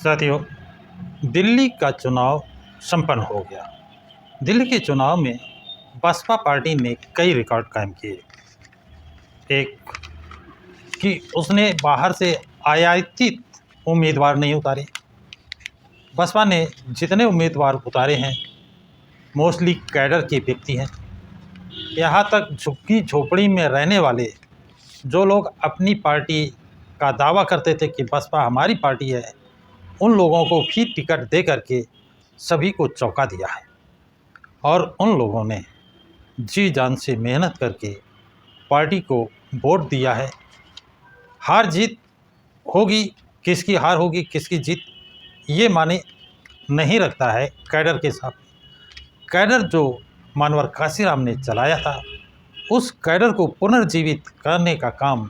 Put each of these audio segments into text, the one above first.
साथियों, दिल्ली का चुनाव संपन्न हो गया। दिल्ली के चुनाव में बसपा पार्टी ने कई रिकॉर्ड कायम किए। एक कि उसने बाहर से आयातित उम्मीदवार नहीं उतारे। बसपा ने जितने उम्मीदवार उतारे हैं मोस्टली कैडर के व्यक्ति हैं। यहाँ तक झुग्गी झोपड़ी में रहने वाले जो लोग अपनी पार्टी का दावा करते थे कि बसपा हमारी पार्टी है, उन लोगों को भी टिकट दे करके सभी को चौंका दिया है। और उन लोगों ने जी जान से मेहनत करके पार्टी को वोट दिया है। हार जीत होगी, किसकी हार होगी किसकी जीत, ये माने नहीं रखता है कैडर के साथ। कैडर जो मानवर काशीराम ने चलाया था, उस कैडर को पुनर्जीवित करने का काम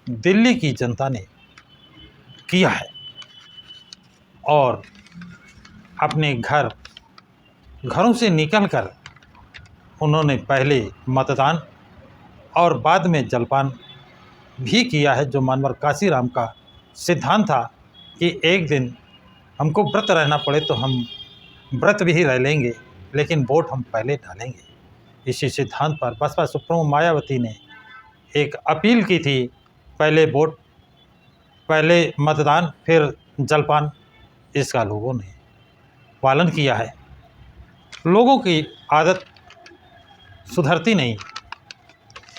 दिल्ली की जनता ने किया है। और अपने घरों से निकलकर उन्होंने पहले मतदान और बाद में जलपान भी किया है। जो मानवर काशीराम का सिद्धांत था कि एक दिन हमको व्रत रहना पड़े तो हम व्रत भी रह लेंगे, लेकिन वोट हम पहले डालेंगे। इसी सिद्धांत पर बसपा सुप्रीमो मायावती ने एक अपील की थी, पहले वोट, पहले मतदान, फिर जलपान। इसका लोगों ने पालन किया है। लोगों की आदत सुधरती नहीं।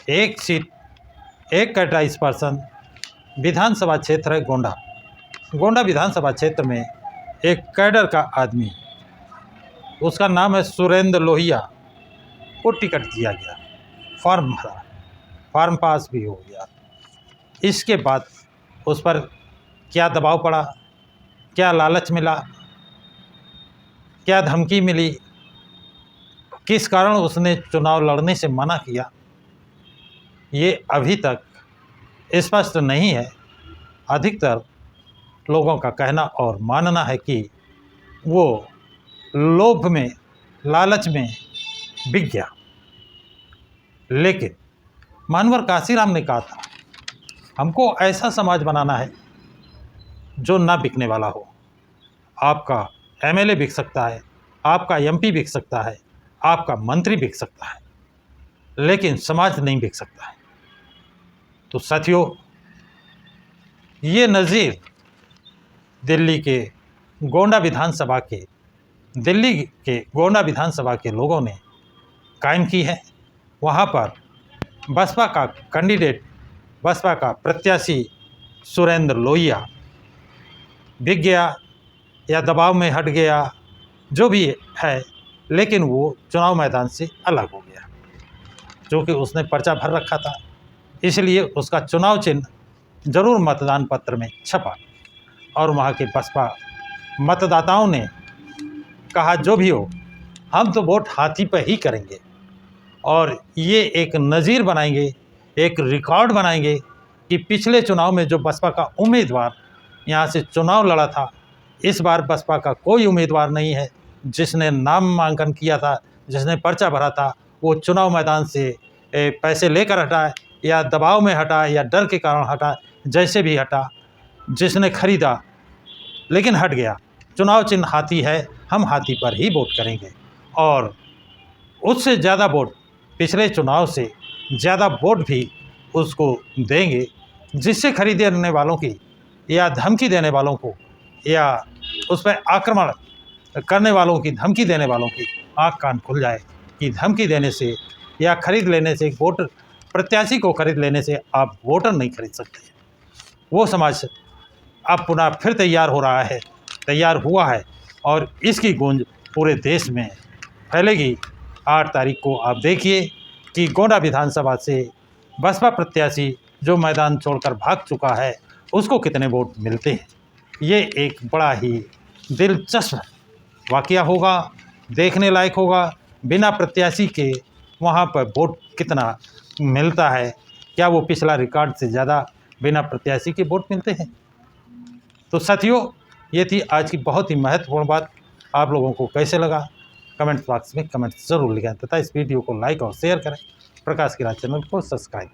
एक सीट, एक कैटराइज पर्सन, विधानसभा क्षेत्र है गोंडा विधानसभा क्षेत्र में एक कैडर का आदमी, उसका नाम है सुरेंद्र लोहिया, को टिकट दिया गया, फॉर्म भरा, फॉर्म पास भी हो गया। इसके बाद उस पर क्या दबाव पड़ा, क्या लालच मिला, क्या धमकी मिली, किस कारण उसने चुनाव लड़ने से मना किया, ये अभी तक स्पष्ट नहीं है। अधिकतर लोगों का कहना और मानना है कि वो लोभ में, लालच में बिक गया। लेकिन मानवर काशीराम ने कहा था, हमको ऐसा समाज बनाना है जो ना बिकने वाला हो। आपका एमएलए बिक सकता है, आपका एमपी बिक सकता है, आपका मंत्री बिक सकता है, लेकिन समाज नहीं बिक सकता है। तो साथियों, ये नज़ीर दिल्ली के गोंडा विधानसभा के लोगों ने कायम की है। वहाँ पर बसपा का कैंडिडेट, बसपा का प्रत्याशी सुरेंद्र लोहिया बिक गया या दबाव में हट गया, जो भी है, लेकिन वो चुनाव मैदान से अलग हो गया। जो कि उसने पर्चा भर रखा था, इसलिए उसका चुनाव चिन्ह जरूर मतदान पत्र में छपा। और वहाँ के बसपा मतदाताओं ने कहा, जो भी हो, हम तो वोट हाथी पर ही करेंगे। और ये एक नज़ीर बनाएंगे, एक रिकॉर्ड बनाएंगे कि पिछले चुनाव में जो बसपा का उम्मीदवार यहाँ से चुनाव लड़ा था, इस बार बसपा का कोई उम्मीदवार नहीं है जिसने नामांकन किया था, जिसने पर्चा भरा था, वो चुनाव मैदान से पैसे लेकर हटा या दबाव में हटा या डर के कारण हटा, जैसे भी हटा, जिसने खरीदा लेकिन हट गया। चुनाव चिन्ह हाथी है, हम हाथी पर ही वोट करेंगे। और उससे ज़्यादा वोट, पिछले चुनाव से ज़्यादा वोट भी उसको देंगे, जिससे खरीदने वालों की या धमकी देने वालों को या उस पर आक्रमण करने वालों की, धमकी देने वालों की आँख कान खुल जाए कि धमकी देने से या खरीद लेने से, वोट प्रत्याशी को खरीद लेने से आप वोटर नहीं खरीद सकते। वो समाज अब पुनः फिर तैयार हुआ है और इसकी गूंज पूरे देश में फैलेगी। 8 तारीख को आप देखिए कि गोंडा विधानसभा से बसपा प्रत्याशी जो मैदान छोड़कर भाग चुका है, उसको कितने वोट मिलते हैं। ये एक बड़ा ही दिलचस्प वाक़या होगा, देखने लायक होगा। बिना प्रत्याशी के वहाँ पर वोट कितना मिलता है, क्या वो पिछला रिकॉर्ड से ज़्यादा बिना प्रत्याशी के वोट मिलते हैं। तो साथियों, ये थी आज की बहुत ही महत्वपूर्ण बात। आप लोगों को कैसे लगा, कमेंट बॉक्स में कमेंट ज़रूर लिखें तथा इस वीडियो को लाइक और शेयर करें। प्रकाश की राज चैनल को सब्सक्राइब